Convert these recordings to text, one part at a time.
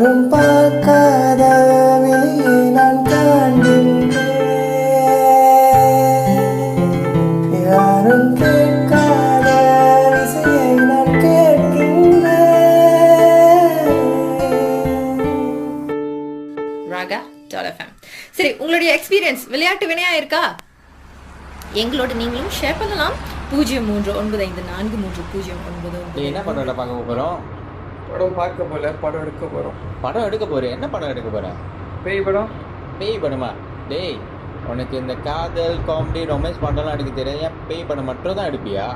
யாரும் பார்க்காத வெளியே நான் காண்கின்றேன், யாரும் கேட்காத இசையை நான் கேட்கின்றேன். Raga.fm. சரி, உங்களுடைய எக்ஸ்பீரியன்ஸ் விளையாட்டு வினையா இருக்கா? எங்களோட நீங்களும் ஷேர் பண்ணலாம். 03954309. என்ன படம் பார்க்க போகிறோம்? படம் பார்க்க போல, படம் எடுக்க போகிறோம். படம் எடுக்க போகிறேன். என்ன படம் எடுக்க போகிறேன்? பேய் படம். பேய் படமா? டேய், உனக்கு இந்த காதல் காமெடி ரொமான்ஸ் படம்லாம் எடுக்க தெரியாது, ஏன் பேய் படம் மட்டும் தான் எடுப்பியா?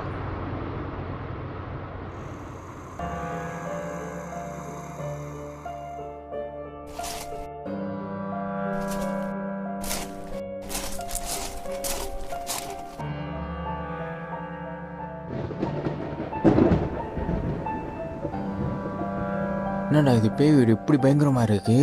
என்னடா இது பேய் வீடு இப்படி பயங்கரமாக இருக்குது?